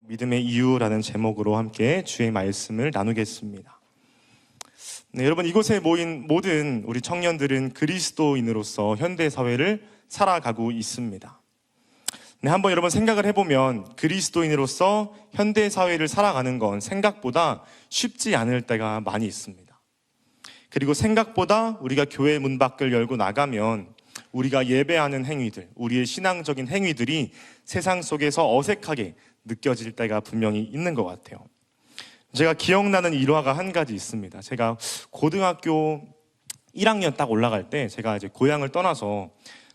믿음의 이유라는 제목으로 함께 주의 말씀을 나누겠습니다. 네, 여러분, 이곳에 모인 모든 우리 청년들은 그리스도인으로서 현대 사회를 살아가고 있습니다. 네, 한번 여러분 생각을 해보면 그리스도인으로서 현대 사회를 살아가는 건 생각보다 쉽지 않을 때가 많이 있습니다. 그리고 생각보다 우리가 교회 문 밖을 열고 나가면 우리가 예배하는 행위들, 우리의 신앙적인 행위들이 세상 속에서 어색하게 느껴질 때가 분명히 있는 것 같아요. 제가 기억나는 일화가 한 가지 있습니다. 제가 고등학교 1학년 딱 올라갈 때 제가 이제 고향을 떠나서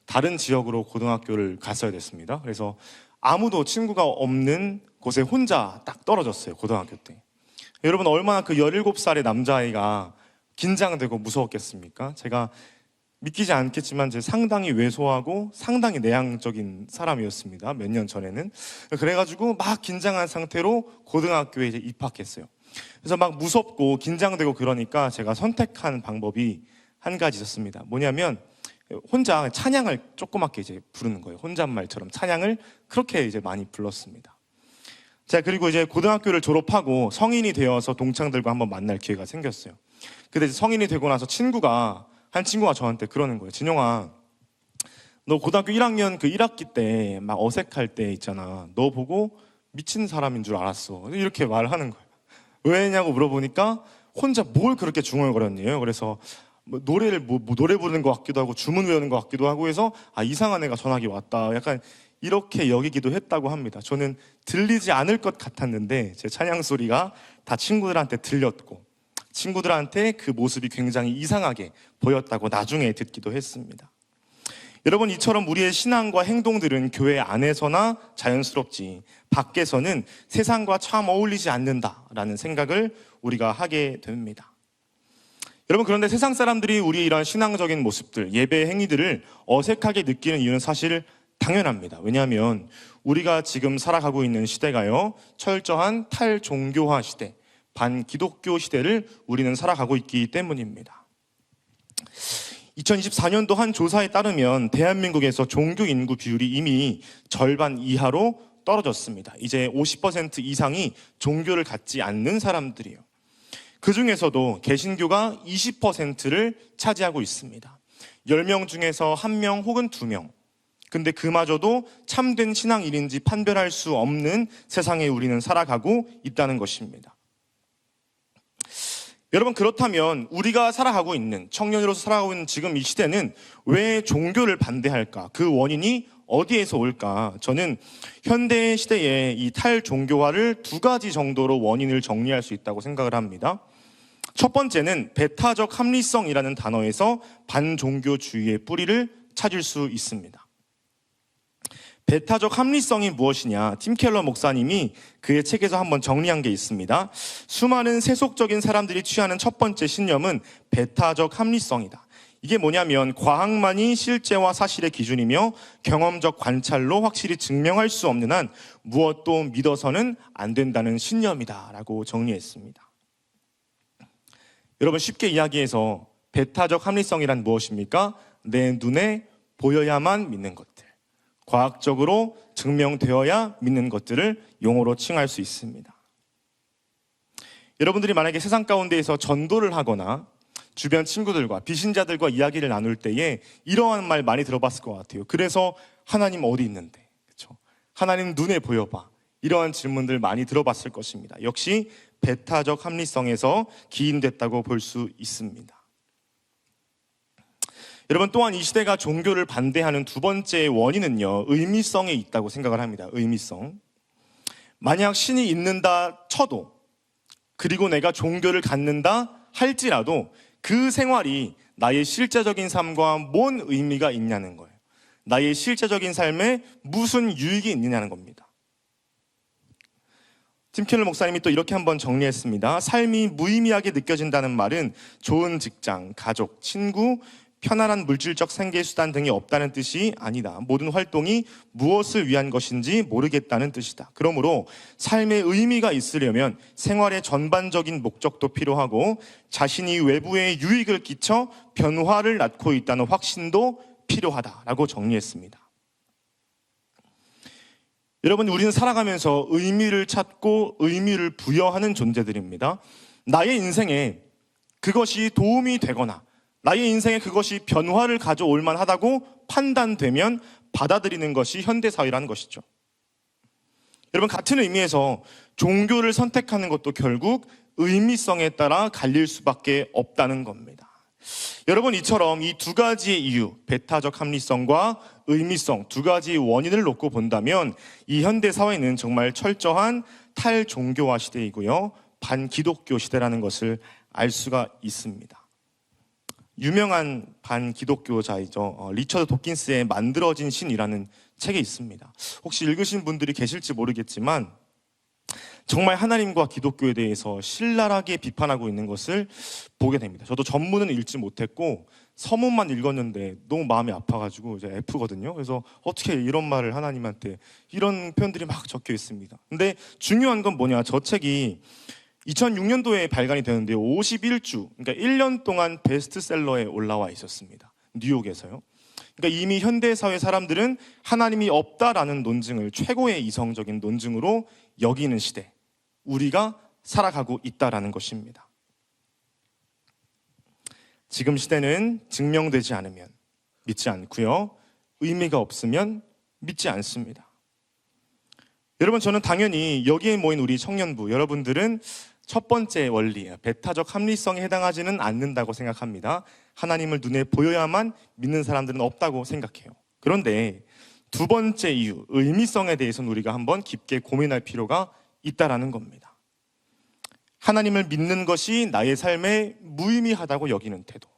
다른 지역으로 고등학교를 갔어야 됐습니다. 그래서 아무도 친구가 없는 곳에 혼자 딱 떨어졌어요, 고등학교 때. 여러분, 얼마나 그 17살의 남자아이가 긴장되고 무서웠겠습니까? 제가 믿기지 않겠지만 상당히 왜소하고 상당히 내향적인 사람이었습니다. 몇 년 전에는. 그래가지고 막 긴장한 상태로 고등학교에 이제 입학했어요. 그래서 막 무섭고 긴장되고 그러니까 제가 선택한 방법이 한 가지 있었습니다. 뭐냐면 혼자 찬양을 조그맣게 이제 부르는 거예요. 혼잣말처럼 찬양을 그렇게 이제 많이 불렀습니다. 자, 그리고 이제 고등학교를 졸업하고 성인이 되어서 동창들과 한번 만날 기회가 생겼어요. 근데 이제 성인이 되고 나서 한 친구가 저한테 그러는 거예요. 진영아, 너 고등학교 1학년 그 1학기 때 막 어색할 때 있잖아. 너 보고 미친 사람인 줄 알았어. 이렇게 말하는 거예요. 왜냐고 물어보니까 혼자 뭘 그렇게 중얼거렸네요. 그래서 노래를 노래 부르는 것 같기도 하고 주문 외우는 것 같기도 하고 해서 이상한 애가 전화기 왔다. 약간 이렇게 여기기도 했다고 합니다. 저는 들리지 않을 것 같았는데 제 찬양 소리가 다 친구들한테 들렸고 친구들한테 그 모습이 굉장히 이상하게 보였다고 나중에 듣기도 했습니다. 여러분, 이처럼 우리의 신앙과 행동들은 교회 안에서나 자연스럽지 밖에서는 세상과 참 어울리지 않는다라는 생각을 우리가 하게 됩니다. 여러분, 그런데 세상 사람들이 우리의 이런 신앙적인 모습들, 예배 행위들을 어색하게 느끼는 이유는 사실 당연합니다. 왜냐하면 우리가 지금 살아가고 있는 시대가요, 철저한 탈종교화 시대, 반기독교 시대를 우리는 살아가고 있기 때문입니다. 2024년도 한 조사에 따르면 대한민국에서 종교 인구 비율이 이미 절반 이하로 떨어졌습니다. 이제 50% 이상이 종교를 갖지 않는 사람들이에요. 그 중에서도 개신교가 20%를 차지하고 있습니다. 10명 중에서 1명 혹은 2명. 근데 그마저도 참된 신앙인인지 판별할 수 없는 세상에 우리는 살아가고 있다는 것입니다. 여러분, 그렇다면 우리가 살아가고 있는, 청년으로서 살아가고 있는 지금 이 시대는 왜 종교를 반대할까? 그 원인이 어디에서 올까? 저는 현대 시대의 이 탈종교화를 2가지 정도로 원인을 정리할 수 있다고 생각을 합니다. 첫 번째는 배타적 합리성이라는 단어에서 반종교주의의 뿌리를 찾을 수 있습니다. 배타적 합리성이 무엇이냐? 팀 켈러 목사님이 그의 책에서 한번 정리한 게 있습니다. 수많은 세속적인 사람들이 취하는 첫 번째 신념은 배타적 합리성이다. 이게 뭐냐면 과학만이 실제와 사실의 기준이며 경험적 관찰로 확실히 증명할 수 없는 한 무엇도 믿어서는 안 된다는 신념이다 라고 정리했습니다. 여러분, 쉽게 이야기해서 배타적 합리성이란 무엇입니까? 내 눈에 보여야만 믿는 것들, 과학적으로 증명되어야 믿는 것들을 용어로 칭할 수 있습니다. 여러분들이 만약에 세상 가운데에서 전도를 하거나 주변 친구들과 비신자들과 이야기를 나눌 때에 이러한 말 많이 들어봤을 것 같아요. 그래서 하나님 어디 있는데? 그렇죠? 하나님 눈에 보여봐. 이러한 질문들 많이 들어봤을 것입니다. 역시 배타적 합리성에서 기인됐다고 볼 수 있습니다. 여러분, 또한 이 시대가 종교를 반대하는 2번째 원인은요, 의미성에 있다고 생각을 합니다. 의미성. 만약 신이 있는다 쳐도, 그리고 내가 종교를 갖는다 할지라도 그 생활이 나의 실제적인 삶과 뭔 의미가 있냐는 거예요. 나의 실제적인 삶에 무슨 유익이 있느냐는 겁니다. 팀 켈러 목사님이 또 이렇게 한번 정리했습니다. 삶이 무의미하게 느껴진다는 말은 좋은 직장, 가족, 친구, 편안한 물질적 생계수단 등이 없다는 뜻이 아니다. 모든 활동이 무엇을 위한 것인지 모르겠다는 뜻이다. 그러므로 삶의 의미가 있으려면 생활의 전반적인 목적도 필요하고 자신이 외부에 유익을 끼쳐 변화를 낳고 있다는 확신도 필요하다라고 정리했습니다. 여러분, 우리는 살아가면서 의미를 찾고 의미를 부여하는 존재들입니다. 나의 인생에 그것이 도움이 되거나 나의 인생에 그것이 변화를 가져올 만하다고 판단되면 받아들이는 것이 현대사회라는 것이죠. 여러분, 같은 의미에서 종교를 선택하는 것도 결국 의미성에 따라 갈릴 수밖에 없다는 겁니다. 여러분, 이처럼 이 두 가지의 이유, 배타적 합리성과 의미성 두 가지 원인을 놓고 본다면 이 현대 사회는 정말 철저한 탈종교화 시대이고요, 반기독교 시대라는 것을 알 수가 있습니다. 유명한 반기독교자이죠. 리처드 도킨스의 만들어진 신이라는 책에 있습니다. 혹시 읽으신 분들이 계실지 모르겠지만 정말 하나님과 기독교에 대해서 신랄하게 비판하고 있는 것을 보게 됩니다. 저도 전문은 읽지 못했고 서문만 읽었는데 너무 마음이 아파가지고 이제 F거든요. 그래서 어떻게 이런 말을 하나님한테, 이런 표현들이 막 적혀 있습니다. 근데 중요한 건 뭐냐, 저 책이 2006년도에 발간이 되는데 51주, 그러니까 1년 동안 베스트셀러에 올라와 있었습니다. 뉴욕에서요. 그러니까 이미 현대사회 사람들은 하나님이 없다라는 논증을 최고의 이성적인 논증으로 여기는 시대, 우리가 살아가고 있다라는 것입니다. 지금 시대는 증명되지 않으면 믿지 않고요, 의미가 없으면 믿지 않습니다. 여러분, 저는 당연히 여기에 모인 우리 청년부 여러분들은 첫 번째 원리, 배타적 합리성에 해당하지는 않는다고 생각합니다. 하나님을 눈에 보여야만 믿는 사람들은 없다고 생각해요. 그런데 두 번째 이유, 의미성에 대해서는 우리가 한번 깊게 고민할 필요가 있다라는 겁니다. 하나님을 믿는 것이 나의 삶에 무의미하다고 여기는 태도,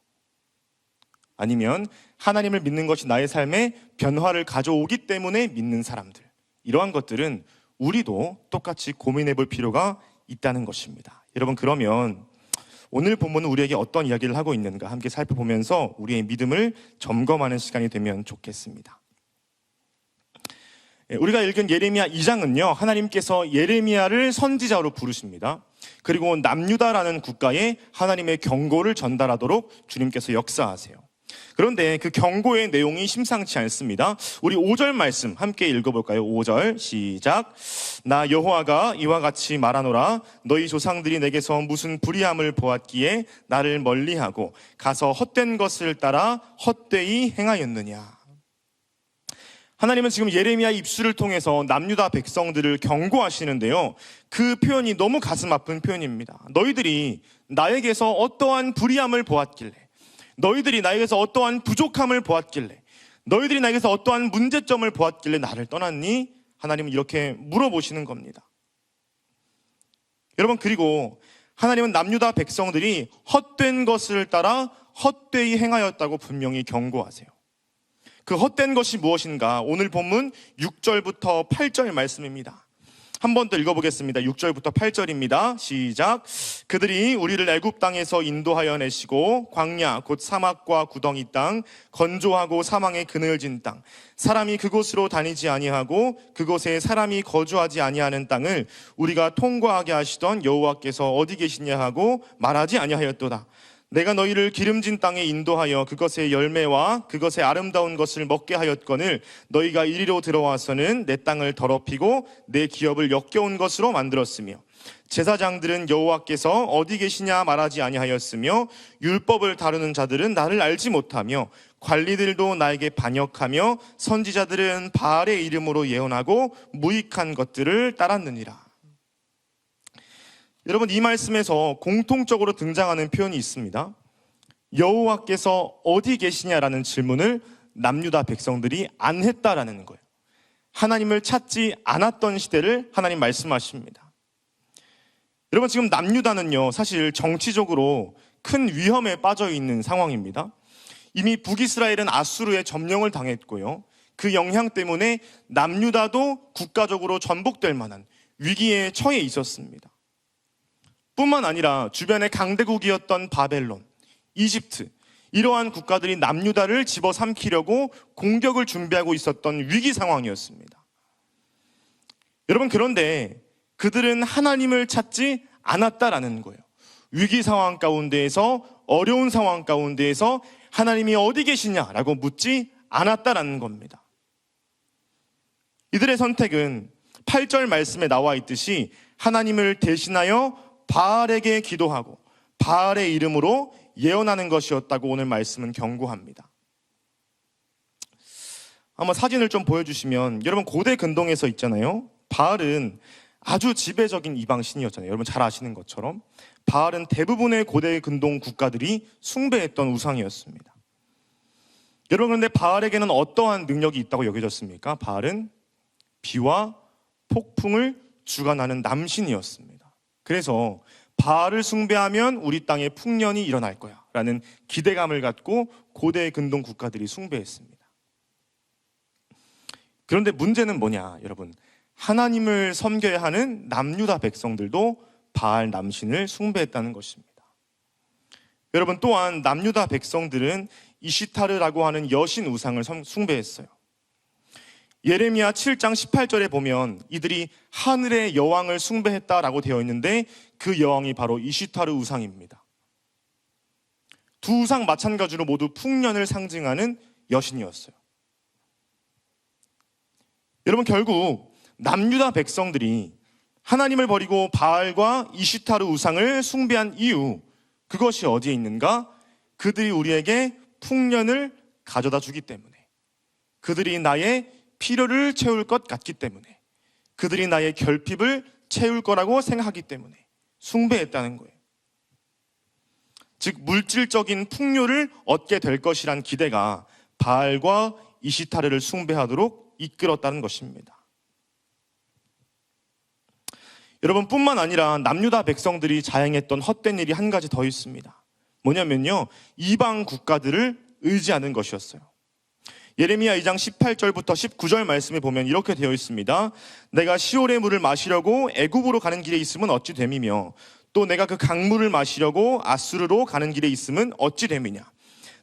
아니면 하나님을 믿는 것이 나의 삶에 변화를 가져오기 때문에 믿는 사람들, 이러한 것들은 우리도 똑같이 고민해 볼 필요가 있다는 것입니다. 여러분, 그러면 오늘 본문은 우리에게 어떤 이야기를 하고 있는가 함께 살펴보면서 우리의 믿음을 점검하는 시간이 되면 좋겠습니다. 우리가 읽은 예레미야 2장은요, 하나님께서 예레미야를 선지자로 부르십니다. 그리고 남유다라는 국가에 하나님의 경고를 전달하도록 주님께서 역사하세요. 그런데 그 경고의 내용이 심상치 않습니다. 우리 5절 말씀 함께 읽어볼까요? 5절 시작. 나 여호와가 이와 같이 말하노라. 너희 조상들이 내게서 무슨 불의함을 보았기에 나를 멀리하고 가서 헛된 것을 따라 헛되이 행하였느냐. 하나님은 지금 예레미야 입술을 통해서 남유다 백성들을 경고하시는데요, 그 표현이 너무 가슴 아픈 표현입니다. 너희들이 나에게서 어떠한 불의함을 보았길래, 너희들이 나에게서 어떠한 부족함을 보았길래, 너희들이 나에게서 어떠한 문제점을 보았길래 나를 떠났니? 하나님은 이렇게 물어보시는 겁니다. 여러분, 그리고 하나님은 남유다 백성들이 헛된 것을 따라 헛되이 행하였다고 분명히 경고하세요. 그 헛된 것이 무엇인가? 오늘 본문 6절부터 8절 말씀입니다. 한 번 더 읽어보겠습니다. 6절부터 8절입니다. 시작. 그들이 우리를 애굽 땅에서 인도하여 내시고 광야 곧 사막과 구덩이 땅, 건조하고 사망의 그늘진 땅, 사람이 그곳으로 다니지 아니하고 그곳에 사람이 거주하지 아니하는 땅을 우리가 통과하게 하시던 여호와께서 어디 계시냐 하고 말하지 아니하였도다. 내가 너희를 기름진 땅에 인도하여 그것의 열매와 그것의 아름다운 것을 먹게 하였거늘 너희가 이리로 들어와서는 내 땅을 더럽히고 내 기업을 역겨운 것으로 만들었으며 제사장들은 여호와께서 어디 계시냐 말하지 아니하였으며 율법을 다루는 자들은 나를 알지 못하며 관리들도 나에게 반역하며 선지자들은 바알의 이름으로 예언하고 무익한 것들을 따랐느니라. 여러분, 이 말씀에서 공통적으로 등장하는 표현이 있습니다. 여호와께서 어디 계시냐라는 질문을 남유다 백성들이 안 했다라는 거예요. 하나님을 찾지 않았던 시대를 하나님 말씀하십니다. 여러분, 지금 남유다는요, 사실 정치적으로 큰 위험에 빠져 있는 상황입니다. 이미 북이스라엘은 아수르의 점령을 당했고요, 그 영향 때문에 남유다도 국가적으로 전복될 만한 위기에 처해 있었습니다. 뿐만 아니라 주변의 강대국이었던 바벨론, 이집트, 이러한 국가들이 남유다를 집어삼키려고 공격을 준비하고 있었던 위기 상황이었습니다. 여러분, 그런데 그들은 하나님을 찾지 않았다라는 거예요. 위기 상황 가운데에서, 어려운 상황 가운데에서 하나님이 어디 계시냐라고 묻지 않았다라는 겁니다. 이들의 선택은 8절 말씀에 나와 있듯이 하나님을 대신하여 바알에게 기도하고 바알의 이름으로 예언하는 것이었다고 오늘 말씀은 경고합니다. 한번 사진을 좀 보여주시면, 여러분 고대 근동에서 있잖아요. 바알은 아주 지배적인 이방신이었잖아요. 여러분 잘 아시는 것처럼 바알은 대부분의 고대 근동 국가들이 숭배했던 우상이었습니다. 여러분, 그런데 바알에게는 어떠한 능력이 있다고 여겨졌습니까? 바알은 비와 폭풍을 주관하는 남신이었습니다. 그래서 바알을 숭배하면 우리 땅에 풍년이 일어날 거야 라는 기대감을 갖고 고대 근동 국가들이 숭배했습니다. 그런데 문제는 뭐냐, 여러분, 하나님을 섬겨야 하는 남유다 백성들도 바알 남신을 숭배했다는 것입니다. 여러분, 또한 남유다 백성들은 이시타르라고 하는 여신 우상을 숭배했어요. 예레미야 7장 18절에 보면 이들이 하늘의 여왕을 숭배했다라고 되어 있는데, 그 여왕이 바로 이시타르 우상입니다. 두 우상 마찬가지로 모두 풍년을 상징하는 여신이었어요. 여러분, 결국 남유다 백성들이 하나님을 버리고 바알과 이시타르 우상을 숭배한 이유, 그것이 어디에 있는가? 그들이 우리에게 풍년을 가져다 주기 때문에, 그들이 나의 필요를 채울 것 같기 때문에, 그들이 나의 결핍을 채울 거라고 생각하기 때문에 숭배했다는 거예요. 즉 물질적인 풍요를 얻게 될 것이란 기대가 바알과 이시타르를 숭배하도록 이끌었다는 것입니다. 여러분, 뿐만 아니라 남유다 백성들이 자행했던 헛된 일이 한 가지 더 있습니다. 뭐냐면요, 이방 국가들을 의지하는 것이었어요. 예레미야 2장 18절부터 19절 말씀에 보면 이렇게 되어 있습니다. 내가 시올의 물을 마시려고 애굽으로 가는 길에 있으면 어찌 됨이며, 또 내가 그 강물을 마시려고 아수르로 가는 길에 있으면 어찌 됨이냐.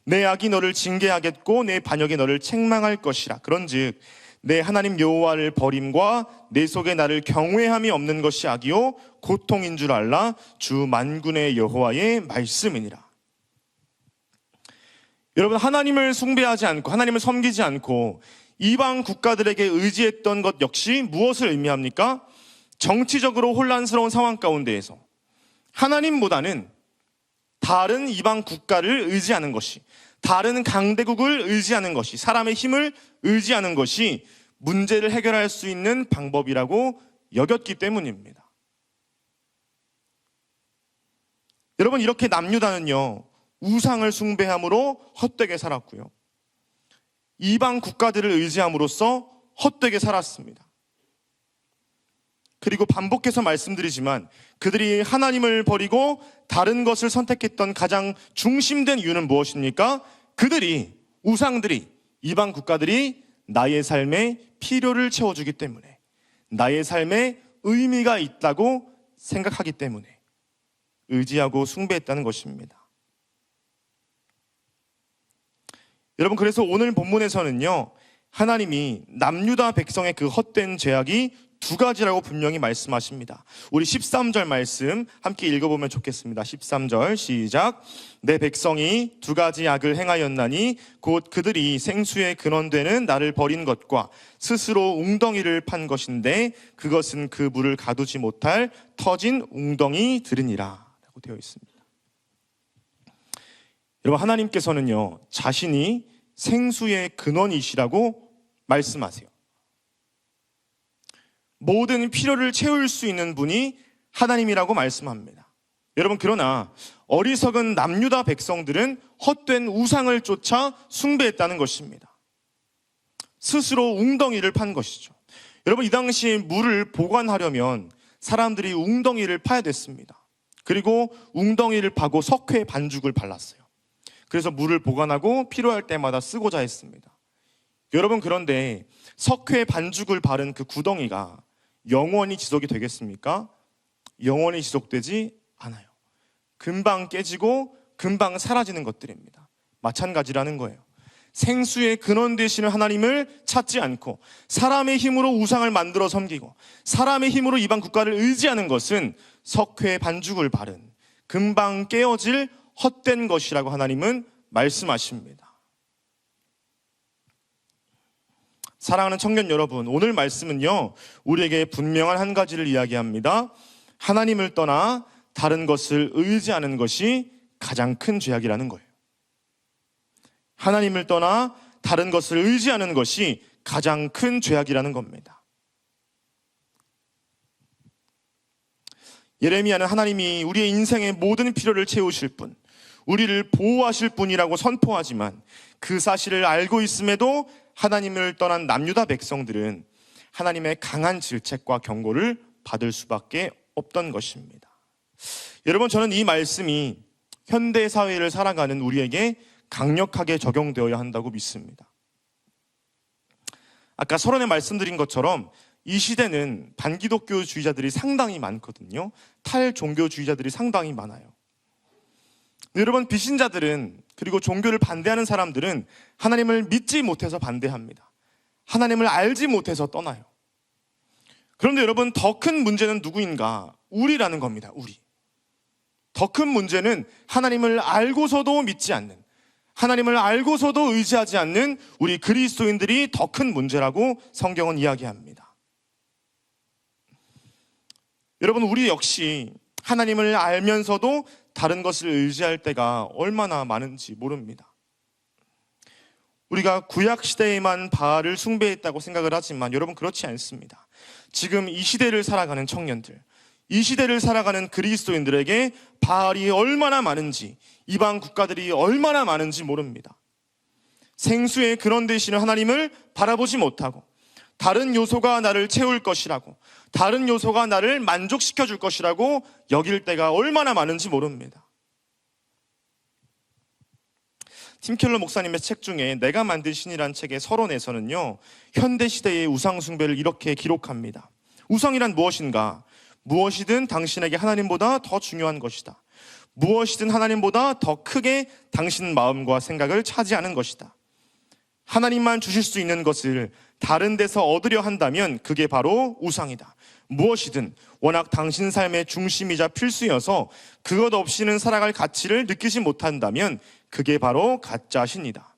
내 악이 너를 징계하겠고 내 반역이 너를 책망할 것이라. 그런즉 내 하나님 여호와를 버림과 내 속에 나를 경외함이 없는 것이 악이요 고통인 줄 알라. 주 만군의 여호와의 말씀이니라. 여러분, 하나님을 숭배하지 않고 하나님을 섬기지 않고 이방 국가들에게 의지했던 것 역시 무엇을 의미합니까? 정치적으로 혼란스러운 상황 가운데에서 하나님보다는 다른 이방 국가를 의지하는 것이, 다른 강대국을 의지하는 것이, 사람의 힘을 의지하는 것이 문제를 해결할 수 있는 방법이라고 여겼기 때문입니다. 여러분, 이렇게 남유다는요, 우상을 숭배함으로 헛되게 살았고요, 이방 국가들을 의지함으로써 헛되게 살았습니다. 그리고 반복해서 말씀드리지만 그들이 하나님을 버리고 다른 것을 선택했던 가장 중심된 이유는 무엇입니까? 그들이, 우상들이, 이방 국가들이 나의 삶에 필요를 채워주기 때문에, 나의 삶에 의미가 있다고 생각하기 때문에 의지하고 숭배했다는 것입니다. 여러분, 그래서 오늘 본문에서는요, 하나님이 남유다 백성의 그 헛된 죄악이 두 가지라고 분명히 말씀하십니다. 우리 13절 말씀 함께 읽어보면 좋겠습니다. 13절 시작. 내 백성이 두 가지 악을 행하였나니 곧 그들이 생수의 근원되는 나를 버린 것과 스스로 웅덩이를 판 것인데 그것은 그 물을 가두지 못할 터진 웅덩이들이니라 라고 되어 있습니다. 여러분, 하나님께서는요, 자신이 생수의 근원이시라고 말씀하세요. 모든 필요를 채울 수 있는 분이 하나님이라고 말씀합니다. 여러분, 그러나 어리석은 남유다 백성들은 헛된 우상을 쫓아 숭배했다는 것입니다. 스스로 웅덩이를 판 것이죠. 여러분, 이 당시에 물을 보관하려면 사람들이 웅덩이를 파야 됐습니다. 그리고 웅덩이를 파고 석회 반죽을 발랐어요. 그래서 물을 보관하고 필요할 때마다 쓰고자 했습니다. 여러분, 그런데 석회 반죽을 바른 그 구덩이가 영원히 지속이 되겠습니까? 영원히 지속되지 않아요. 금방 깨지고 금방 사라지는 것들입니다. 마찬가지라는 거예요. 생수의 근원 되시는 하나님을 찾지 않고 사람의 힘으로 우상을 만들어 섬기고 사람의 힘으로 이방 국가를 의지하는 것은 석회 반죽을 바른 금방 깨어질 헛된 것이라고 하나님은 말씀하십니다. 사랑하는 청년 여러분, 오늘 말씀은요, 우리에게 분명한 한 가지를 이야기합니다. 하나님을 떠나 다른 것을 의지하는 것이 가장 큰 죄악이라는 거예요. 하나님을 떠나 다른 것을 의지하는 것이 가장 큰 죄악이라는 겁니다. 예레미야는 하나님이 우리의 인생의 모든 필요를 채우실 분, 우리를 보호하실 분이라고 선포하지만 그 사실을 알고 있음에도 하나님을 떠난 남유다 백성들은 하나님의 강한 질책과 경고를 받을 수밖에 없던 것입니다. 여러분, 저는 이 말씀이 현대 사회를 살아가는 우리에게 강력하게 적용되어야 한다고 믿습니다. 아까 서론에 말씀드린 것처럼 이 시대는 반기독교주의자들이 상당히 많거든요. 탈종교주의자들이 상당히 많아요. 여러분, 비신자들은, 그리고 종교를 반대하는 사람들은 하나님을 믿지 못해서 반대합니다. 하나님을 알지 못해서 떠나요. 그런데 여러분, 더 큰 문제는 누구인가? 우리라는 겁니다. 우리. 더 큰 문제는 하나님을 알고서도 믿지 않는, 하나님을 알고서도 의지하지 않는 우리 그리스도인들이 더 큰 문제라고 성경은 이야기합니다. 여러분, 우리 역시 하나님을 알면서도 다른 것을 의지할 때가 얼마나 많은지 모릅니다. 우리가 구약시대에만 바알을 숭배했다고 생각을 하지만 여러분, 그렇지 않습니다. 지금 이 시대를 살아가는 청년들, 이 시대를 살아가는 그리스도인들에게 바알이 얼마나 많은지, 이방 국가들이 얼마나 많은지 모릅니다. 생수의 근원 되시는 하나님을 바라보지 못하고 다른 요소가 나를 채울 것이라고, 다른 요소가 나를 만족시켜 줄 것이라고 여길 때가 얼마나 많은지 모릅니다. 팀 켈러 목사님의 책 중에 내가 만든 신이란 책의 서론에서는요, 현대시대의 우상숭배를 이렇게 기록합니다. 우상이란 무엇인가? 무엇이든 당신에게 하나님보다 더 중요한 것이다. 무엇이든 하나님보다 더 크게 당신 마음과 생각을 차지하는 것이다. 하나님만 주실 수 있는 것을 다른 데서 얻으려 한다면 그게 바로 우상이다. 무엇이든 워낙 당신 삶의 중심이자 필수여서 그것 없이는 살아갈 가치를 느끼지 못한다면 그게 바로 가짜 신이다.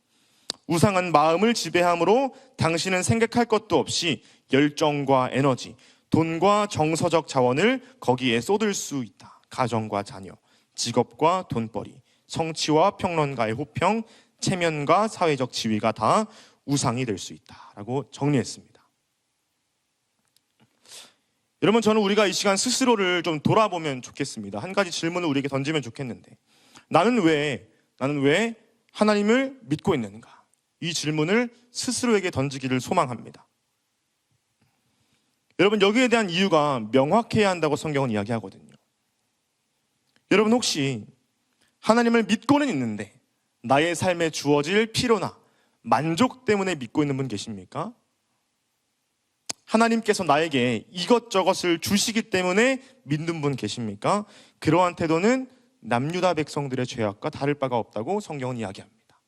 우상은 마음을 지배함으로 당신은 생각할 것도 없이 열정과 에너지, 돈과 정서적 자원을 거기에 쏟을 수 있다. 가정과 자녀, 직업과 돈벌이, 성취와 평론가의 호평, 체면과 사회적 지위가 다 우상이 될 수 있다라고 정리했습니다. 여러분, 저는 우리가 이 시간 스스로를 좀 돌아보면 좋겠습니다. 한 가지 질문을 우리에게 던지면 좋겠는데, 나는 왜 하나님을 믿고 있는가? 이 질문을 스스로에게 던지기를 소망합니다. 여러분, 여기에 대한 이유가 명확해야 한다고 성경은 이야기하거든요. 여러분, 혹시 하나님을 믿고는 있는데 나의 삶에 주어질 필요나 만족 때문에 믿고 있는 분 계십니까? 하나님께서 나에게 이것저것을 주시기 때문에 믿는 분 계십니까? 그러한 태도는 남유다 백성들의 죄악과 다를 바가 없다고 성경은 이야기합니다.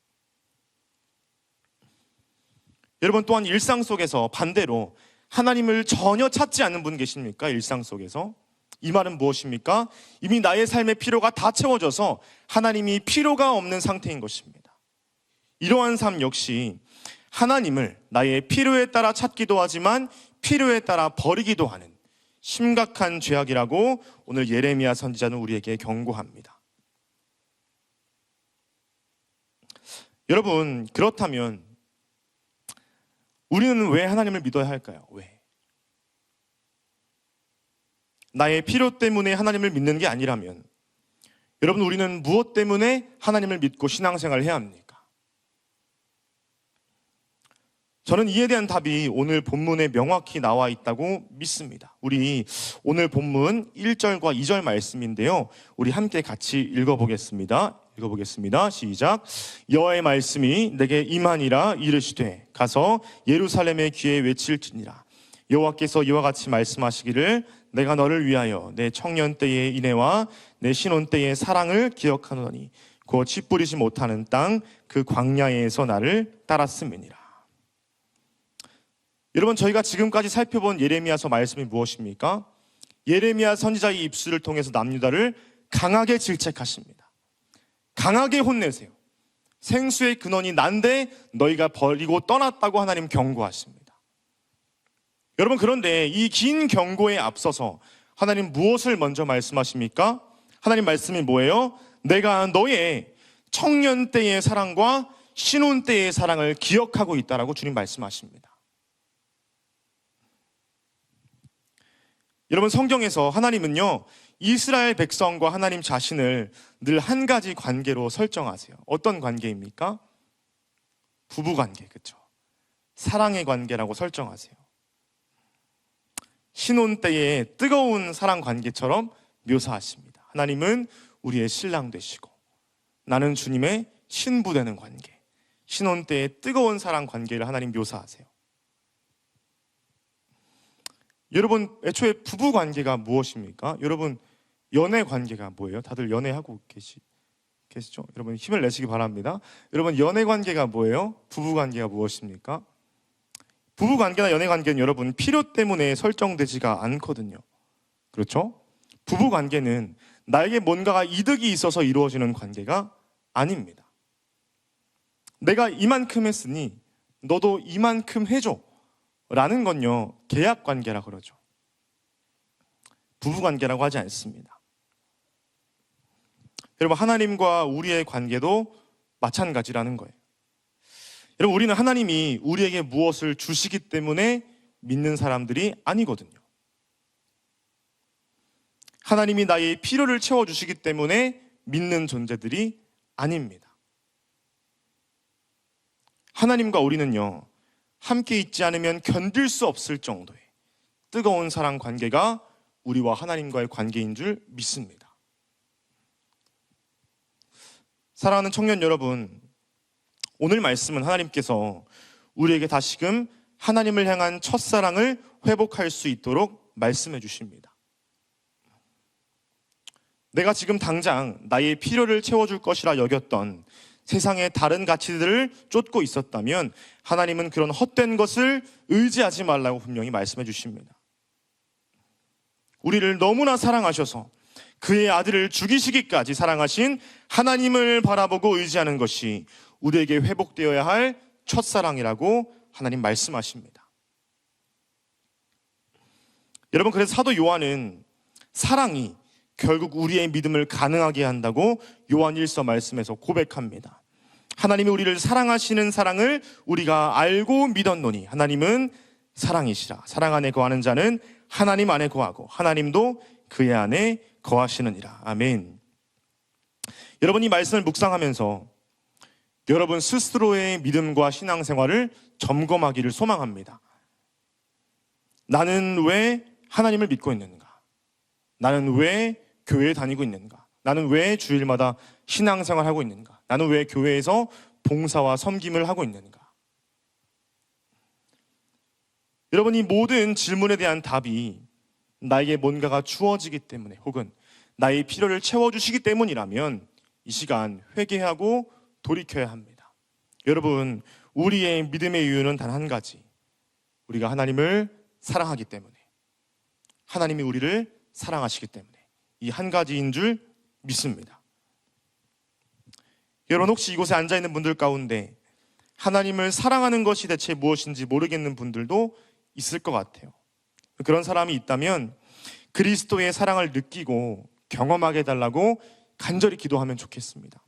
여러분, 또한 일상 속에서 반대로 하나님을 전혀 찾지 않는 분 계십니까? 일상 속에서. 이 말은 무엇입니까? 이미 나의 삶의 필요가 다 채워져서 하나님이 필요가 없는 상태인 것입니다. 이러한 삶 역시 하나님을 나의 필요에 따라 찾기도 하지만 필요에 따라 버리기도 하는 심각한 죄악이라고 오늘 예레미야 선지자는 우리에게 경고합니다. 여러분, 그렇다면 우리는 왜 하나님을 믿어야 할까요? 왜? 나의 필요 때문에 하나님을 믿는 게 아니라면 여러분, 우리는 무엇 때문에 하나님을 믿고 신앙생활을 해야 합니까? 저는 이에 대한 답이 오늘 본문에 명확히 나와 있다고 믿습니다. 우리 오늘 본문 1절과 2절 말씀인데요, 우리 함께 같이 읽어보겠습니다. 시작. 여호와의 말씀이 내게 임하니라 이르시되 가서 예루살렘의 귀에 외칠지니라. 여호와께서 이와 같이 말씀하시기를 내가 너를 위하여 내 청년 때의 인애와 내 신혼 때의 사랑을 기억하노니 곧 씨 뿌리지 못하는 땅 그 광야에서 나를 따랐음이니라. 여러분, 저희가 지금까지 살펴본 예레미야서 말씀이 무엇입니까? 예레미야 선지자의 입술을 통해서 남유다를 강하게 질책하십니다. 강하게 혼내세요. 생수의 근원이 난데 너희가 버리고 떠났다고 하나님 경고하십니다. 여러분, 그런데 이 긴 경고에 앞서서 하나님 무엇을 먼저 말씀하십니까? 하나님 말씀이 뭐예요? 내가 너의 청년 때의 사랑과 신혼 때의 사랑을 기억하고 있다라고 주님 말씀하십니다. 여러분, 성경에서 하나님은요, 이스라엘 백성과 하나님 자신을 늘 한 가지 관계로 설정하세요. 어떤 관계입니까? 부부 관계, 그렇죠? 사랑의 관계라고 설정하세요. 신혼 때의 뜨거운 사랑 관계처럼 묘사하십니다. 하나님은 우리의 신랑 되시고 나는 주님의 신부 되는 관계, 신혼 때의 뜨거운 사랑 관계를 하나님 묘사하세요. 여러분, 애초에 부부 관계가 무엇입니까? 여러분, 연애 관계가 뭐예요? 다들 연애하고 계시죠? 여러분, 힘을 내시기 바랍니다. 여러분, 연애 관계가 뭐예요? 부부 관계가 무엇입니까? 부부 관계나 연애 관계는 여러분, 필요 때문에 설정되지가 않거든요. 그렇죠? 부부 관계는 나에게 뭔가가 이득이 있어서 이루어지는 관계가 아닙니다. 내가 이만큼 했으니 너도 이만큼 해줘 라는 건요, 계약 관계라 그러죠. 부부 관계라고 하지 않습니다. 여러분, 하나님과 우리의 관계도 마찬가지라는 거예요. 여러분, 우리는 하나님이 우리에게 무엇을 주시기 때문에 믿는 사람들이 아니거든요. 하나님이 나의 필요를 채워주시기 때문에 믿는 존재들이 아닙니다. 하나님과 우리는요, 함께 있지 않으면 견딜 수 없을 정도의 뜨거운 사랑 관계가 우리와 하나님과의 관계인 줄 믿습니다. 사랑하는 청년 여러분, 오늘 말씀은 하나님께서 우리에게 다시금 하나님을 향한 첫사랑을 회복할 수 있도록 말씀해 주십니다. 내가 지금 당장 나의 필요를 채워줄 것이라 여겼던 세상의 다른 가치들을 쫓고 있었다면 하나님은 그런 헛된 것을 의지하지 말라고 분명히 말씀해 주십니다. 우리를 너무나 사랑하셔서 그의 아들을 죽이시기까지 사랑하신 하나님을 바라보고 의지하는 것이 우리에게 회복되어야 할 첫사랑이라고 하나님 말씀하십니다. 여러분, 그래서 사도 요한은 사랑이 결국 우리의 믿음을 가능하게 한다고 요한 1서 말씀에서 고백합니다. 하나님이 우리를 사랑하시는 사랑을 우리가 알고 믿었노니 하나님은 사랑이시라. 사랑 안에 거하는 자는 하나님 안에 거하고 하나님도 그의 안에 거하시느니라. 아멘. 여러분, 이 말씀을 묵상하면서 여러분 스스로의 믿음과 신앙생활을 점검하기를 소망합니다. 나는 왜 하나님을 믿고 있는가? 나는 왜 교회에 다니고 있는가? 나는 왜 주일마다 신앙생활하고 있는가? 나는 왜 교회에서 봉사와 섬김을 하고 있는가? 여러분, 이 모든 질문에 대한 답이 나에게 뭔가가 주어지기 때문에 혹은 나의 필요를 채워주시기 때문이라면 이 시간 회개하고 돌이켜야 합니다. 여러분, 우리의 믿음의 이유는 단 한 가지, 우리가 하나님을 사랑하기 때문에, 하나님이 우리를 사랑하시기 때문에 이 한 가지인 줄 믿습니다. 여러분, 혹시 이곳에 앉아있는 분들 가운데 하나님을 사랑하는 것이 대체 무엇인지 모르겠는 분들도 있을 것 같아요. 그런 사람이 있다면 그리스도의 사랑을 느끼고 경험하게 해달라고 간절히 기도하면 좋겠습니다.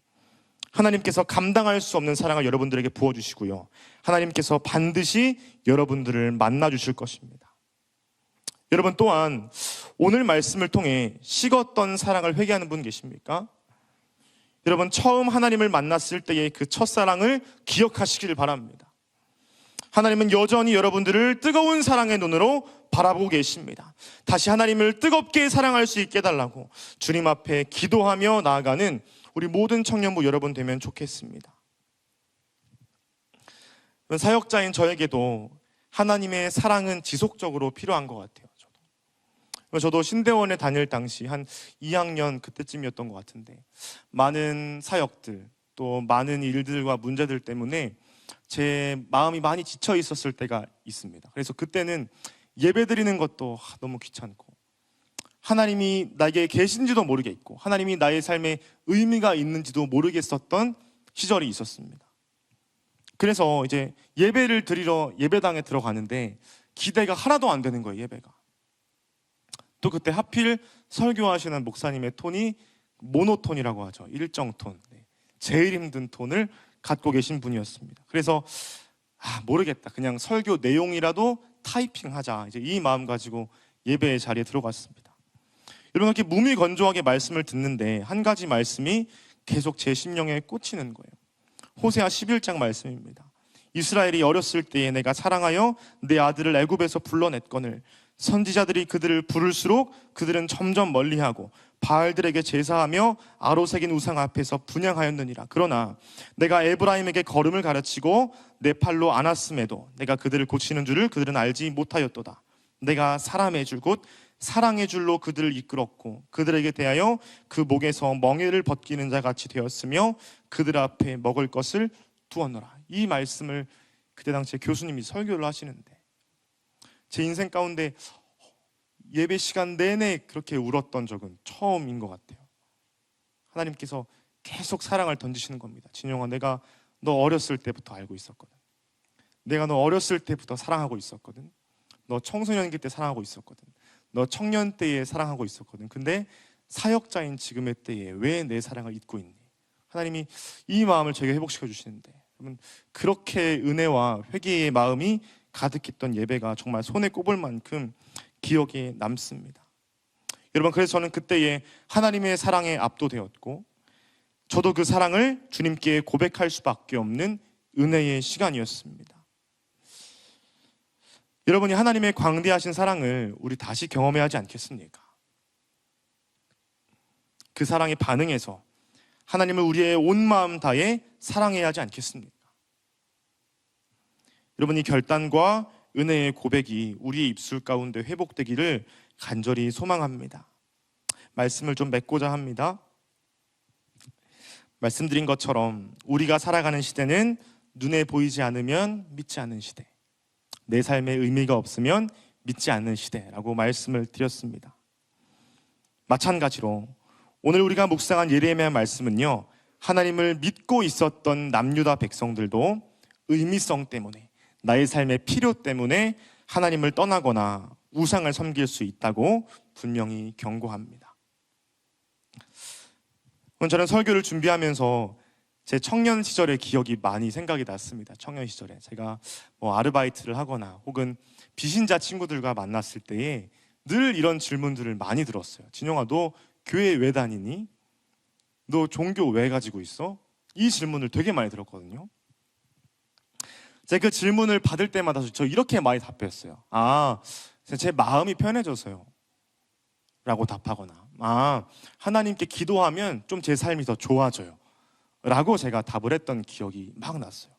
하나님께서 감당할 수 없는 사랑을 여러분들에게 부어주시고요, 하나님께서 반드시 여러분들을 만나주실 것입니다. 여러분, 또한 오늘 말씀을 통해 식었던 사랑을 회개하는 분 계십니까? 여러분, 처음 하나님을 만났을 때의 그 첫사랑을 기억하시길 바랍니다. 하나님은 여전히 여러분들을 뜨거운 사랑의 눈으로 바라보고 계십니다. 다시 하나님을 뜨겁게 사랑할 수 있게 해달라고 주님 앞에 기도하며 나아가는 우리 모든 청년부 여러분 되면 좋겠습니다. 사역자인 저에게도 하나님의 사랑은 지속적으로 필요한 것 같아요. 저도 신대원에 다닐 당시 한 2학년 그때쯤이었던 것 같은데 많은 사역들 또 많은 일들과 문제들 때문에 제 마음이 많이 지쳐 있었을 때가 있습니다. 그래서 그때는 예배 드리는 것도 너무 귀찮고 하나님이 나에게 계신지도 모르겠고 하나님이 나의 삶에 의미가 있는지도 모르겠었던 시절이 있었습니다. 그래서 이제 예배를 드리러 예배당에 들어가는데 기대가 하나도 안 되는 거예요, 예배가. 또 그때 하필 설교하시는 목사님의 톤이 모노톤이라고 하죠. 일정 톤. 제일 힘든 톤을 갖고 계신 분이었습니다. 그래서 모르겠다. 그냥 설교 내용이라도 타이핑하자. 이제 이 마음 가지고 예배의 자리에 들어갔습니다. 여러분, 이렇게 무미건조하게 말씀을 듣는데 한 가지 말씀이 계속 제 심령에 꽂히는 거예요. 호세아 11장 말씀입니다. 이스라엘이 어렸을 때에 내가 사랑하여 내 아들을 애굽에서 불러냈거늘 선지자들이 그들을 부를수록 그들은 점점 멀리하고 바알들에게 제사하며 아로새긴 우상 앞에서 분향하였느니라. 그러나 내가 에브라임에게 걸음을 가르치고 내 팔로 안았음에도 내가 그들을 고치는 줄을 그들은 알지 못하였도다. 내가 사람의 줄 곧 사랑의 줄로 그들을 이끌었고 그들에게 대하여 그 목에서 멍에를 벗기는 자 같이 되었으며 그들 앞에 먹을 것을 두었노라. 이 말씀을 그때 당시에 교수님이 설교를 하시는데 제 인생 가운데 예배 시간 내내 그렇게 울었던 적은 처음인 것 같아요. 하나님께서 계속 사랑을 던지시는 겁니다. 진영아, 내가 너 어렸을 때부터 알고 있었거든. 내가 너 어렸을 때부터 사랑하고 있었거든. 너 청소년기 때 사랑하고 있었거든. 너 청년 때에 사랑하고 있었거든. 근데 사역자인 지금의 때에 왜 내 사랑을 잊고 있니? 하나님이 이 마음을 제게 회복시켜 주시는데, 여러분, 그렇게 은혜와 회개의 마음이 가득했던 예배가 정말 손에 꼽을 만큼 기억에 남습니다. 여러분, 그래서 저는 그때에 하나님의 사랑에 압도되었고 저도 그 사랑을 주님께 고백할 수밖에 없는 은혜의 시간이었습니다. 여러분이 하나님의 광대하신 사랑을 우리 다시 경험해야 하지 않겠습니까? 그 사랑에 반응해서 하나님을 우리의 온 마음 다해 사랑해야 하지 않겠습니까? 여러분, 이 결단과 은혜의 고백이 우리의 입술 가운데 회복되기를 간절히 소망합니다. 말씀을 좀 맺고자 합니다. 말씀드린 것처럼 우리가 살아가는 시대는 눈에 보이지 않으면 믿지 않는 시대, 내 삶에 의미가 없으면 믿지 않는 시대라고 말씀을 드렸습니다. 마찬가지로 오늘 우리가 묵상한 예레미야 말씀은요, 하나님을 믿고 있었던 남유다 백성들도 의미성 때문에, 나의 삶의 필요 때문에 하나님을 떠나거나 우상을 섬길 수 있다고 분명히 경고합니다. 저는 설교를 준비하면서 제 청년 시절의 기억이 많이 생각이 났습니다. 청년 시절에 제가 아르바이트를 하거나 혹은 비신자 친구들과 만났을 때에 늘 이런 질문들을 많이 들었어요. 진영아, 너 교회 왜 다니니? 너 종교 왜 가지고 있어? 이 질문을 되게 많이 들었거든요. 제가 그 질문을 받을 때마다 저 이렇게 많이 답했어요. 제 마음이 편해져서요 라고 답하거나, 하나님께 기도하면 좀 제 삶이 더 좋아져요 라고 제가 답을 했던 기억이 막 났어요.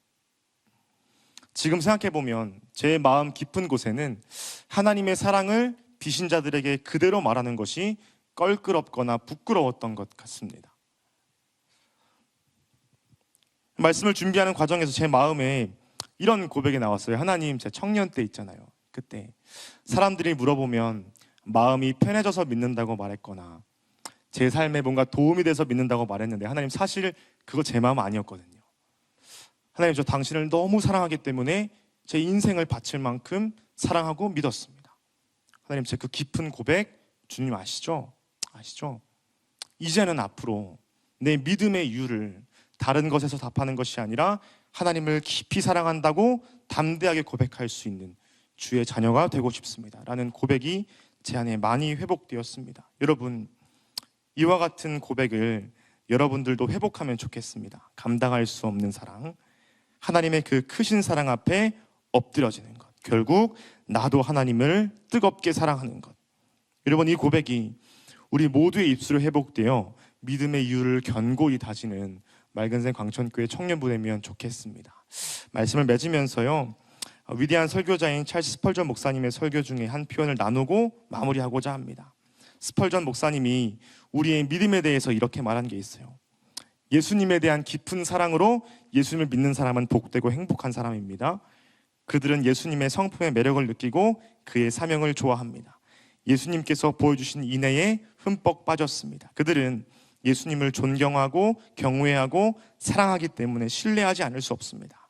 지금 생각해보면 제 마음 깊은 곳에는 하나님의 사랑을 비신자들에게 그대로 말하는 것이 껄끄럽거나 부끄러웠던 것 같습니다. 말씀을 준비하는 과정에서 제 마음에 이런 고백이 나왔어요. 하나님, 제 청년 때 있잖아요. 그때 사람들이 물어보면 마음이 편해져서 믿는다고 말했거나 제 삶에 뭔가 도움이 돼서 믿는다고 말했는데, 하나님, 사실 그거 제 마음 아니었거든요. 하나님, 저 당신을 너무 사랑하기 때문에 제 인생을 바칠 만큼 사랑하고 믿었습니다. 하나님, 제 그 깊은 고백 주님 아시죠? 이제는 앞으로 내 믿음의 이유를 다른 것에서 답하는 것이 아니라 하나님을 깊이 사랑한다고 담대하게 고백할 수 있는 주의 자녀가 되고 싶습니다 라는 고백이 제 안에 많이 회복되었습니다. 여러분, 이와 같은 고백을 여러분들도 회복하면 좋겠습니다. 감당할 수 없는 사랑, 하나님의 그 크신 사랑 앞에 엎드려지는 것, 결국 나도 하나님을 뜨겁게 사랑하는 것. 여러분, 이 고백이 우리 모두의 입술에 회복되어 믿음의 이유를 견고히 다지는 맑은샘 광천교회 청년부 되면 좋겠습니다. 말씀을 맺으면서요, 위대한 설교자인 찰스 스펄전 목사님의 설교 중에 한 표현을 나누고 마무리하고자 합니다. 스펄전 목사님이 우리의 믿음에 대해서 이렇게 말한 게 있어요. 예수님에 대한 깊은 사랑으로 예수님을 믿는 사람은 복되고 행복한 사람입니다. 그들은 예수님의 성품의 매력을 느끼고 그의 사명을 좋아합니다. 예수님께서 보여주신 인애에 흠뻑 빠졌습니다. 그들은 예수님을 존경하고 경외하고 사랑하기 때문에 신뢰하지 않을 수 없습니다.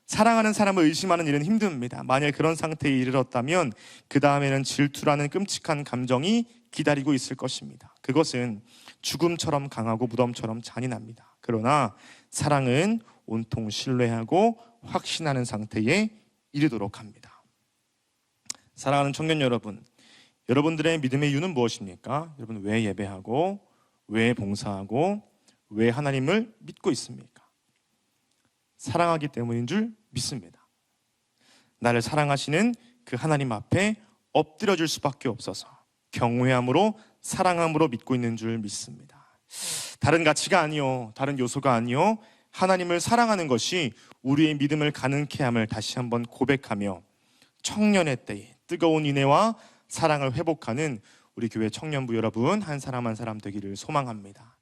사랑하는 사람을 의심하는 일은 힘듭니다. 만약 그런 상태에 이르렀다면 그 다음에는 질투라는 끔찍한 감정이 기다리고 있을 것입니다. 그것은 죽음처럼 강하고 무덤처럼 잔인합니다. 그러나 사랑은 온통 신뢰하고 확신하는 상태에 이르도록 합니다. 사랑하는 청년 여러분, 여러분들의 믿음의 이유는 무엇입니까? 여러분, 왜 예배하고, 왜 봉사하고, 왜 하나님을 믿고 있습니까? 사랑하기 때문인 줄 믿습니다. 나를 사랑하시는 그 하나님 앞에 엎드려줄 수밖에 없어서 경외함으로, 사랑함으로 믿고 있는 줄 믿습니다. 다른 가치가 아니요, 다른 요소가 아니요, 하나님을 사랑하는 것이 우리의 믿음을 가능케 함을 다시 한번 고백하며 청년의 때에 뜨거운 인애와 사랑을 회복하는 우리 교회 청년부 여러분 한 사람 한 사람 되기를 소망합니다.